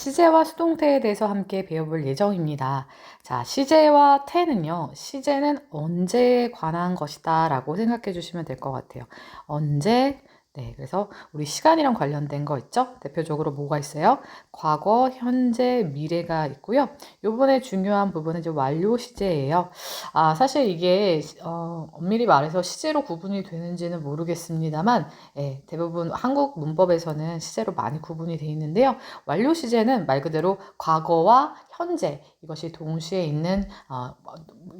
시제와 수동태에 대해서 함께 배워볼 예정입니다. 자, 시제와 태는요, 시제는 언제에 관한 것이다 라고 생각해 주시면 될 것 같아요. 언제, 네, 그래서 우리 시간이랑 관련된 거 있죠? 대표적으로 뭐가 있어요? 과거, 현재, 미래가 있고요. 요번에 중요한 부분은 이제 완료 시제예요. 사실 이게, 엄밀히 말해서 시제로 구분이 되는지는 모르겠습니다만, 대부분 한국 문법에서는 시제로 많이 구분이 되어 있는데요. 완료 시제는 말 그대로 과거와 현재 이것이 동시에 있는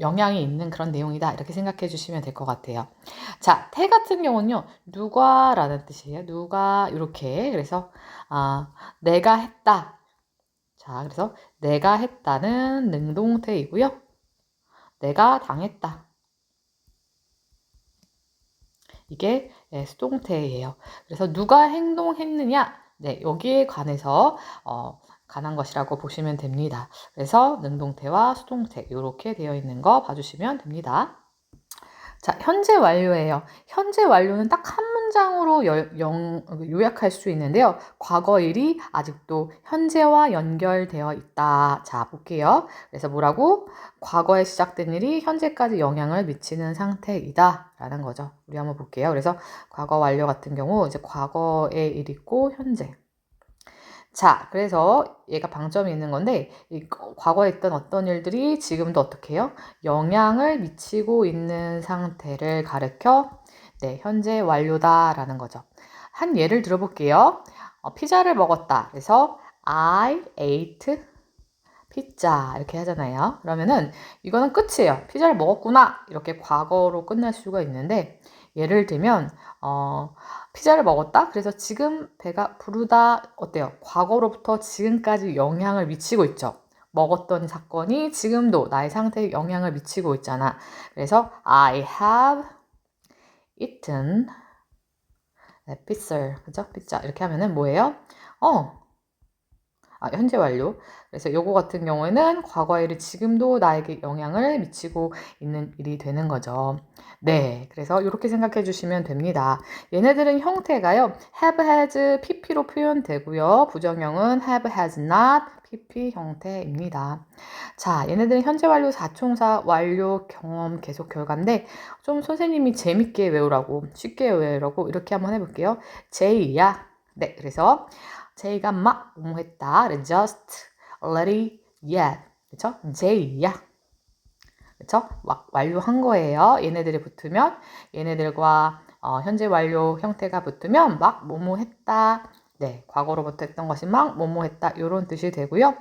영향이 있는 그런 내용이다 이렇게 생각해 주시면 될 것 같아요. 자, 태 같은 경우는요. 누가라는 뜻이에요. 누가 이렇게 그래서 내가 했다. 자, 그래서 내가 했다는 능동태이고요. 내가 당했다. 이게 수동태예요. 그래서 누가 행동했느냐? 네, 여기에 관해서 관한 것이라고 보시면 됩니다. 그래서 능동태와 수동태 이렇게 되어 있는 거 봐주시면 됩니다. 자, 현재 완료예요. 현재 완료는 딱 한 문장으로 요약할 수 있는데요. 과거 일이 아직도 현재와 연결되어 있다. 자, 볼게요. 그래서 뭐라고? 과거에 시작된 일이 현재까지 영향을 미치는 상태이다. 라는 거죠. 우리 한번 볼게요. 그래서 과거 완료 같은 경우 이제 과거의 일 있고 현재. 자, 그래서 얘가 방점이 있는 건데 과거에 있던 어떤 일들이 지금도 어떻게 해요? 영향을 미치고 있는 상태를 가르켜 현재 완료다라는 거죠. 한 예를 들어볼게요. 피자를 먹었다. 그래서 I ate 피자 이렇게 하잖아요. 그러면은 이거는 끝이에요. 피자를 먹었구나. 이렇게 과거로 끝날 수가 있는데 예를 들면 피자를 먹었다. 그래서 지금 배가 부르다 어때요? 과거로부터 지금까지 영향을 미치고 있죠. 먹었던 사건이 지금도 나의 상태에 영향을 미치고 있잖아. 그래서 I have eaten pizza. 그죠? 피자. 이렇게 하면은 뭐예요? 현재 완료. 그래서 요거 같은 경우에는 과거의 일이 지금도 나에게 영향을 미치고 있는 일이 되는 거죠. 네, 그래서 이렇게 생각해 주시면 됩니다. 얘네들은 형태가요. have, has, pp로 표현되고요. 부정형은 have, has not, pp 형태입니다. 자, 얘네들은 현재 완료, 사총사, 완료, 경험, 계속, 결과인데 좀 선생님이 재밌게 외우라고, 쉽게 외우라고 이렇게 한번 해볼게요. J야. 네, 그래서 J가 막 뭐했다. just, already, yet. 그쵸? J야. 그쵸? 막 완료한 거예요. 얘네들이 붙으면 얘네들과 현재 완료 형태가 붙으면 막 뭐뭐 했다. 네, 과거로부터 했던 것이 막 뭐뭐 했다. 이런 뜻이 되고요.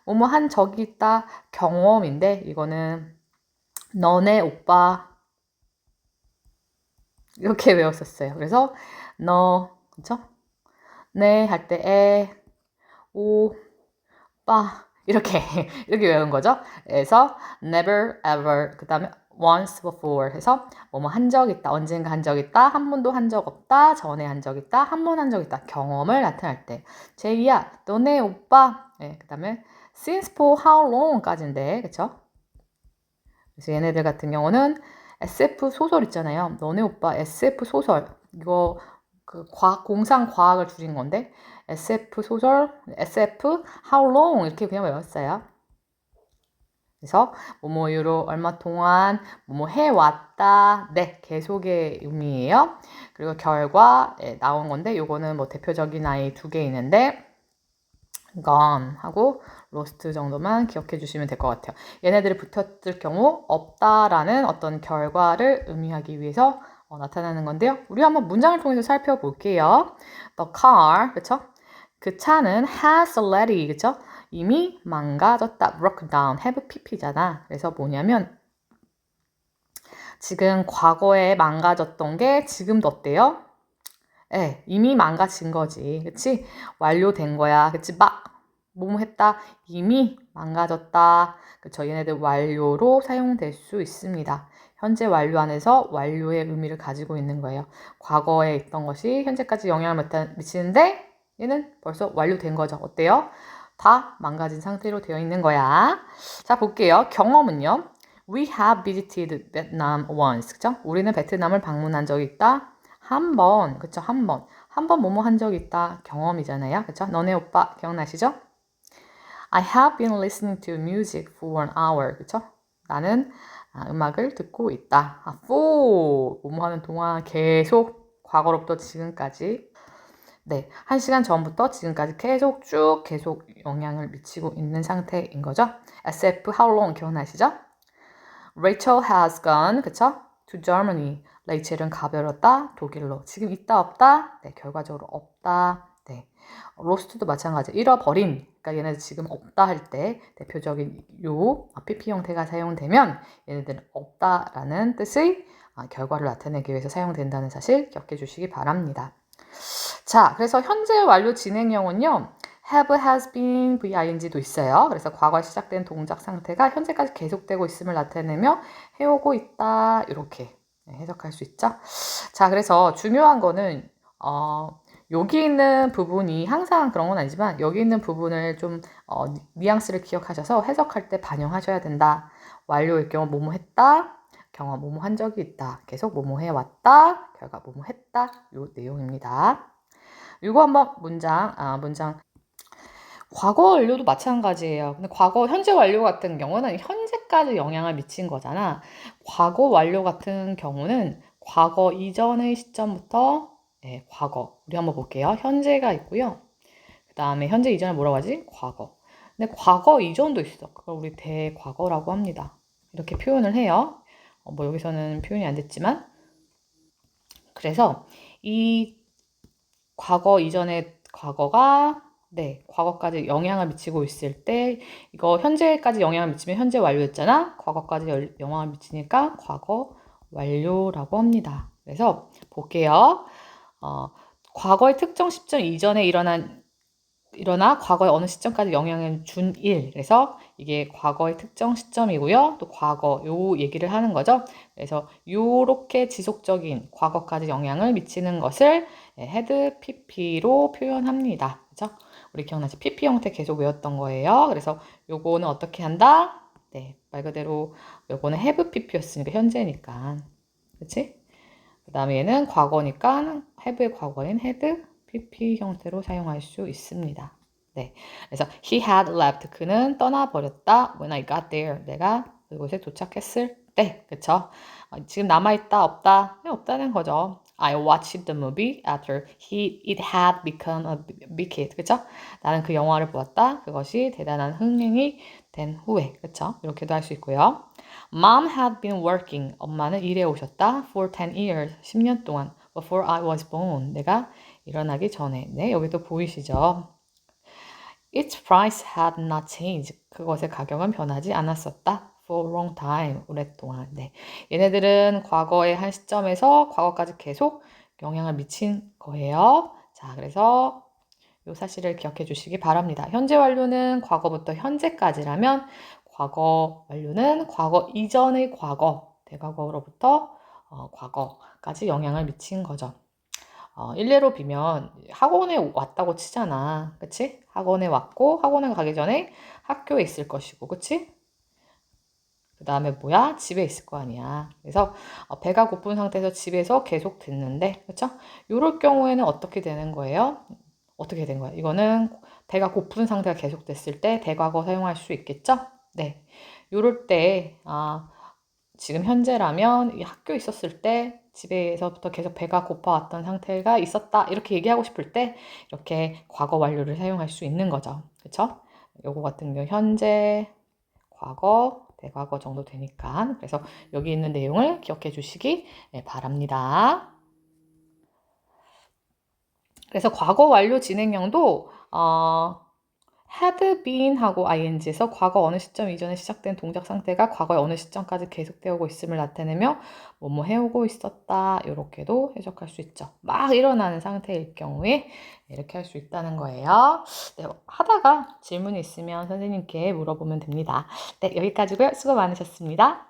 뭐뭐 한 적이 있다. 경험인데 이거는 너네 오빠 이렇게 외웠었어요. 그래서 너 그쵸? 네 할 때 오, 빠 이렇게 이렇게 외운 거죠. 그래서 never ever 그 다음에 once before 해서 뭐뭐 한 적 있다 언젠가 한 적 있다 한 번도 한 적 없다 전에 한 적 있다 한 번 한 적 있다 경험을 나타낼 때 제이야 너네 오빠 그 다음에 since for how long까지인데 그쵸? 그래서 얘네들 같은 경우는 SF 소설 있잖아요. 너네 오빠 SF 소설 이거 그 공상 과학을 줄인 건데 SF 소설 SF how long 이렇게 그냥 외웠어요. 그래서 뭐뭐 이후로 얼마 동안 뭐뭐 해왔다. 네, 계속의 의미예요. 그리고 결과 나온 건데 요거는 뭐 대표적인 아이 두 개 있는데 gone 하고 lost 정도만 기억해 주시면 될 것 같아요. 얘네들이 붙었을 경우 없다라는 어떤 결과를 의미하기 위해서 나타나는 건데요. 우리 한번 문장을 통해서 살펴볼게요. The car, 그쵸? 그 차는 has already, 그쵸? 이미 망가졌다. broke down, have pp잖아. 그래서 뭐냐면 지금 과거에 망가졌던 게 지금도 어때요? 이미 망가진 거지. 그치? 완료된 거야. 그치? 막 뭐뭐 했다. 이미 망가졌다. 그쵸? 얘네들 완료로 사용될 수 있습니다. 현재 완료 안에서 완료의 의미를 가지고 있는 거예요. 과거에 있던 것이 현재까지 영향을 미치는데 얘는 벌써 완료된 거죠. 어때요? 다 망가진 상태로 되어 있는 거야. 자, 볼게요. 경험은요. We have visited Vietnam once. 그쵸? 우리는 베트남을 방문한 적이 있다. 한 번, 그쵸? 한 번. 한 번 뭐뭐 한 적 있다. 경험이잖아요. 그쵸? 너네 오빠 기억나시죠? I have been listening to music for an hour. 그쵸? 나는 음악을 듣고 있다. for 뭐뭐 하는 동안 계속 과거로부터 지금까지 네, 1시간 전부터 지금까지 계속 영향을 미치고 있는 상태인 거죠. SF how long 기억나시죠? Rachel has gone, 그쵸? To Germany. 레이첼은 가버렸다. 독일로. 지금 있다 없다? 네, 결과적으로 없다. 네. 로스트도 마찬가지. 잃어버린. 그러니까 얘네들 지금 없다 할 때 대표적인 요 PP 형태가 사용되면 얘네들은 없다라는 뜻의 결과를 나타내기 위해서 사용된다는 사실 기억해 주시기 바랍니다. 자, 그래서 현재 완료 진행형은요. have, has been, VING도 있어요. 그래서 과거에 시작된 동작 상태가 현재까지 계속되고 있음을 나타내며 해오고 있다. 이렇게 해석할 수 있죠. 자, 그래서 중요한 거는 여기 있는 부분이 항상 그런 건 아니지만 여기 있는 부분을 좀 뉘앙스를 기억하셔서 해석할 때 반영하셔야 된다. 완료일 경우 뭐뭐 했다. 경험 뭐뭐 한 적이 있다. 계속 뭐뭐 해왔다. 결과 뭐뭐 했다. 요 내용입니다. 이거 한번 문장 과거 완료도 마찬가지예요. 근데 과거 현재 완료 같은 경우는 현재까지 영향을 미친 거잖아. 과거 완료 같은 경우는 과거 이전의 시점부터 과거. 우리 한번 볼게요. 현재가 있고요. 그 다음에 현재 이전을 뭐라고 하지? 과거. 근데 과거 이전도 있어. 그걸 우리 대과거라고 합니다. 이렇게 표현을 해요. 뭐 여기서는 표현이 안 됐지만 그래서 이 과거 이전의 과거가 과거까지 영향을 미치고 있을 때 이거 현재까지 영향을 미치면 현재 완료였잖아. 과거까지 영향을 미치니까 과거 완료라고 합니다. 그래서 볼게요. 과거의 특정 시점 이전에 일어나 과거의 어느 시점까지 영향을 준 일. 그래서 이게 과거의 특정 시점이고요. 또 과거 요 얘기를 하는 거죠. 그래서 요렇게 지속적인 과거까지 영향을 미치는 것을 had pp로 표현합니다. 그죠? 우리 기억나지? pp 형태 계속 외웠던 거예요. 그래서 요거는 어떻게 한다? 네, 말 그대로 요거는 have pp였으니까 현재니까. 그치? 그 다음에 얘는 과거니까 have의 과거인 had pp 형태로 사용할 수 있습니다. 네, 그래서 he had left 그는 떠나버렸다. When I got there 내가 그곳에 도착했을 때, 그쵸? 지금 남아있다 없다? 네, 없다는 거죠. I watched the movie after it had become a big hit, 그쵸? 나는 그 영화를 보았다. 그것이 대단한 흥행이 된 후에, 그쵸? 이렇게도 할 수 있고요. Mom had been working. 엄마는 일해 오셨다. For 10 years. 10년 동안. Before I was born. 내가 일어나기 전에. 네, 여기도 보이시죠? Its price had not changed. 그것의 가격은 변하지 않았었다. For a long time. 오랫동안. 네. 얘네들은 과거의 한 시점에서 과거까지 계속 영향을 미친 거예요. 자, 그래서 이 사실을 기억해 주시기 바랍니다. 현재 완료는 과거부터 현재까지라면 과거 완료는 과거 이전의 과거, 대과거로부터 과거까지 영향을 미친 거죠. 일례로 비면 학원에 왔다고 치잖아. 그치? 학원에 왔고 학원에 가기 전에 학교에 있을 것이고, 그치? 그 다음에 뭐야? 집에 있을 거 아니야. 그래서 배가 고픈 상태에서 집에서 계속 듣는데, 그쵸? 이럴 경우에는 어떻게 되는 거예요? 어떻게 된 거야? 이거는 배가 고픈 상태가 계속됐을 때 대과거 사용할 수 있겠죠? 네. 요럴 때, 지금 현재라면 이 학교에 있었을 때 집에서부터 계속 배가 고파왔던 상태가 있었다. 이렇게 얘기하고 싶을 때 이렇게 과거 완료를 사용할 수 있는 거죠. 그쵸? 요거 같은 경우 현재, 과거, 대과거 정도 되니까. 그래서 여기 있는 내용을 기억해 주시기 바랍니다. 그래서 과거 완료 진행형도 had been 하고 ing에서 과거 어느 시점 이전에 시작된 동작 상태가 과거의 어느 시점까지 계속되어 오고 있음을 나타내며 뭐뭐 해오고 있었다. 이렇게도 해석할 수 있죠. 막 일어나는 상태일 경우에 이렇게 할 수 있다는 거예요. 네, 하다가 질문이 있으면 선생님께 물어보면 됩니다. 네, 여기까지고요. 수고 많으셨습니다.